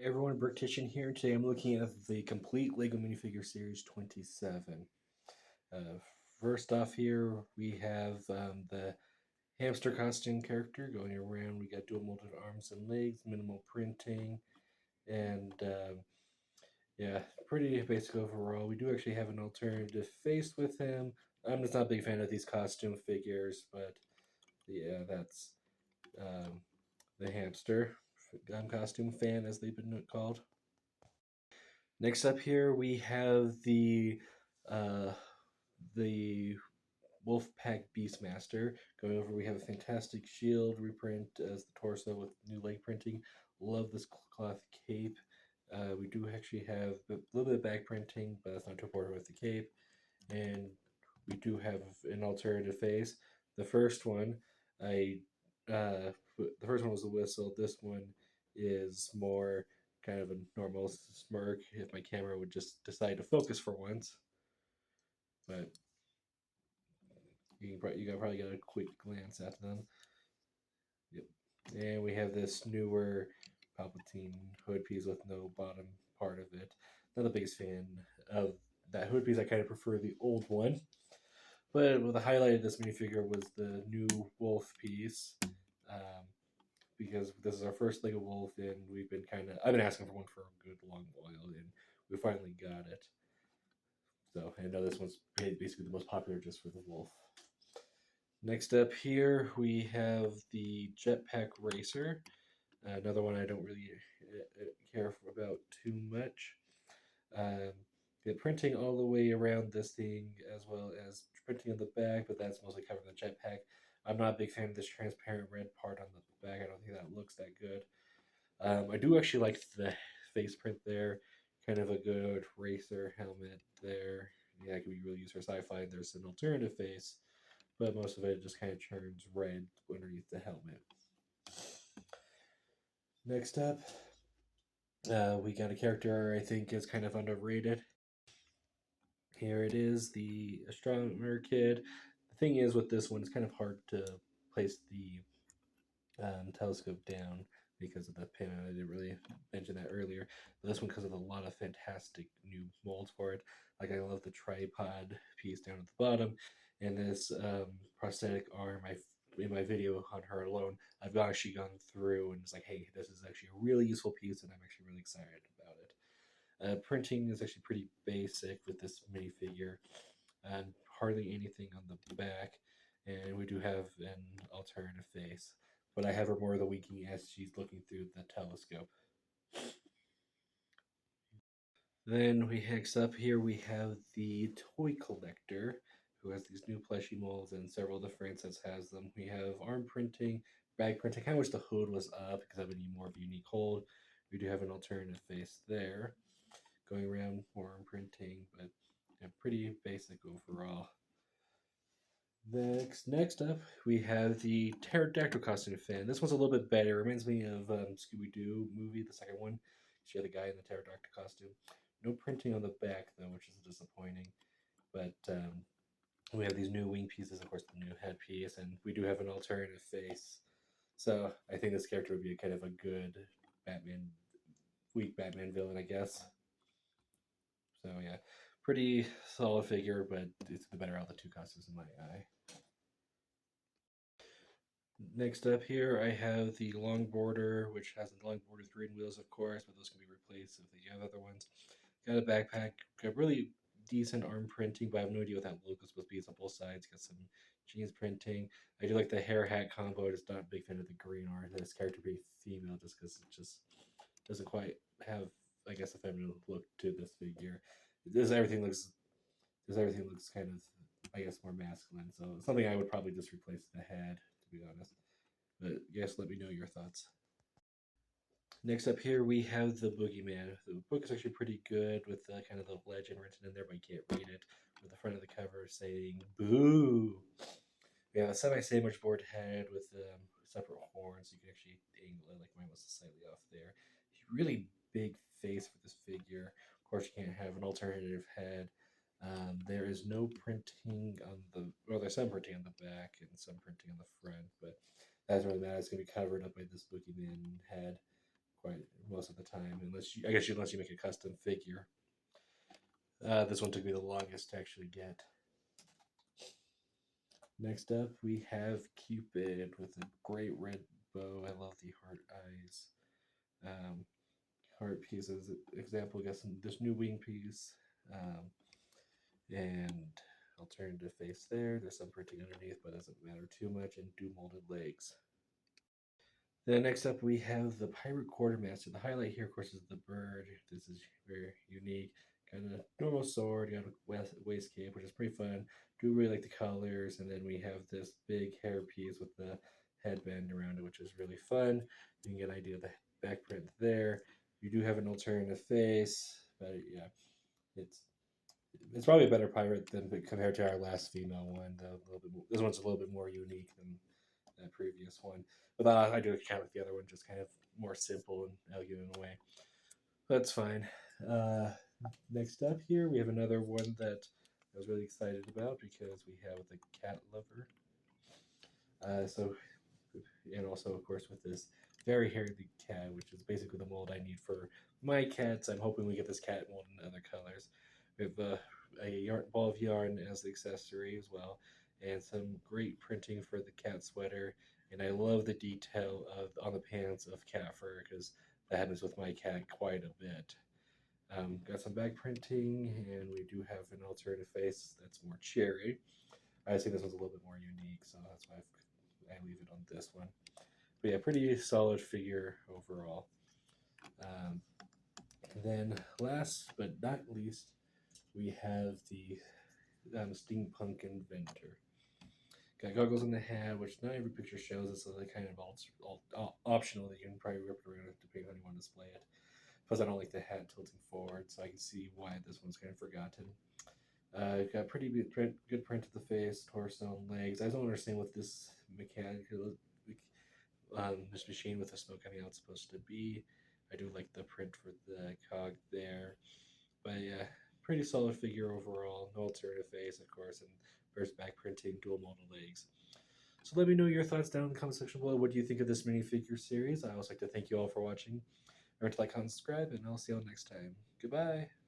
Hey everyone, Brick Kitchen here. Today I'm looking at the complete LEGO Minifigure Series 27. Uh, First off here, we have the hamster costume character going around. We got dual molded arms and legs, minimal printing, and yeah, pretty basic overall. We do actually have an alternative face with him. I'm just not a big fan of these costume figures, but yeah, that's um, the hamster costume fan, as they've been called. Next up here we have uh, the Wolfpack Beastmaster. Going over, we have a fantastic shield reprint as the torso with new leg printing. Love this cloth cape. We do actually have a little bit of back printing, but that's not too important with the cape. And we do have an alternative face. The first one, I the first one was the whistle. This one is more kind of a normal smirk if my camera would just decide to focus for once. But you probably get a quick glance at them. Yep. And we have this newer Palpatine hood piece with no bottom part of it. Not the biggest fan of that hood piece. I kind of prefer the old one. But well, the highlight of this minifigure was the new wolf piece, um, because this is our first Lego Wolf, and I've been asking for one for a good long while, and we finally got it. So I know this one's basically the most popular just for the wolf. Next up here, we have the Jetpack Racer, another one I don't really care about too much. Um, the printing all the way around this thing, as well as printing on the back, but that's mostly covering the jetpack. I'm not a big fan of this transparent red part on the back. I don't think that looks that good. I do actually like the face print there. Kind of a good racer helmet there. Yeah, it could be really used for sci-fi. There's an alternative face, but most of it just kind of turns red underneath the helmet. Next up, we got a character I think is kind of underrated. Here it is, the astronomer kid. The thing is with this one, it's kind of hard to place the telescope down because of the pin. I didn't really mention that earlier. But this one, because of a lot of fantastic new molds for it. Like I love the tripod piece down at the bottom, and this prosthetic arm. In my video on her alone, I've actually gone through and it's like, hey, this is actually a really useful piece, and I'm actually really excited about it. Printing is actually pretty basic with this minifigure, and hardly anything on the back. And we do have an alternative face, but I have her more the winking as she's looking through the telescope. Then we next up here we have the toy collector, who has these new plushy molds and several of the Francis has them. We have arm printing, bag printing. I kind of wish the hood was up because I would need more of a unique hold. We do have an alternative face there, going around more arm printing, but yeah, pretty basic overall. Next up, we have the pterodactyl costume fan. This one's a little bit better. It reminds me of Scooby Doo movie, the second one. She had the guy in the pterodactyl costume. No printing on the back though, which is disappointing. But we have these new wing pieces, of course, the new headpiece, and we do have an alternative face. So I think this character would be a kind of a good Batman, weak Batman villain, I guess. So yeah, pretty solid figure, but it's the better out of the two costumes in my eye. Next up here, I have the long border, which has the long border green wheels, of course, but those can be replaced if you have other ones. Got a backpack, got really decent arm printing, but I have no idea what that logo is supposed to be. It's on both sides. Got some jeans printing. I do like the hair hat combo. I'm just not a big fan of the green or this character being female, just because it just doesn't quite have, I guess, a feminine look to this figure. Does everything looks kind of, I guess, more masculine. So something I would probably just replace the head, to be honest. But yes, let me know your thoughts. Next up here, we have the Boogeyman. The book is actually pretty good with kind of the legend written in there, but you can't read it. With the front of the cover saying "Boo." We have a semi-sandwich board head with separate horns. You can actually angle it, like mine was slightly off there. Really big face for this figure. Of course, you can't have an alternative head. There is no printing on there's some printing on the back and some printing on the front, but that doesn't really matter. It's going to be covered up by this Boogeyman head. quite most of the time, unless you make a custom figure. This one took me the longest to actually get. Next up, we have Cupid with a great red bow. I love the heart eyes. Um, Heart pieces. Example, got this new wing piece, and alternative face there. There's some printing underneath, but doesn't matter too much. And do molded legs. Then next up, we have the Pirate Quartermaster. The highlight here, of course, is the bird. This is very unique. Kind of normal sword. You got a waist cape, which is pretty fun. Do really like the colors. And then we have this big hair piece with the headband around it, which is really fun. You can get an idea of the back print there. You do have an alternative face, but yeah, it's it's probably a better pirate than compared to our last female one. Though a little bit more, this one's a little bit more unique than that previous one. But I do count with the other one, just kind of more simple and elegant in a way. That's fine. Uh, Next up here, we have another one that I was really excited about because we have the cat lover. So, and also, of course, with this very hairy cat, which is basically the mold I need for my cats. I'm hoping we get this cat mold in other colors. We have a ball of yarn as the accessory as well, and some great printing for the cat sweater. And I love the detail on the pants of cat fur because that happens with my cat quite a bit. Got some back printing, and we do have an alternative face that's more cherry. I think this one's a little bit more unique, so that's why I leave it on this one. But yeah, pretty solid figure overall. Um, then last but not least, we have the steampunk inventor. Got goggles on the head, which not every picture shows it, so they kind of optional. That you can probably rip it around depending on how you want to display it. Plus, I don't like the hat tilting forward, so I can see why this one's kind of forgotten. Got pretty good print of the face, torso, and legs. I don't understand what this this machine with the smoke coming out is supposed to be. I do like the print for the cog there, but yeah, pretty solid figure overall. No alternative face, of course, and first back printing, dual molded legs. So let me know your thoughts down in the comment section below. What do you think of this minifigure series? I also like to thank you all for watching. Remember to like, comment, subscribe, and I'll see you all next time. Goodbye.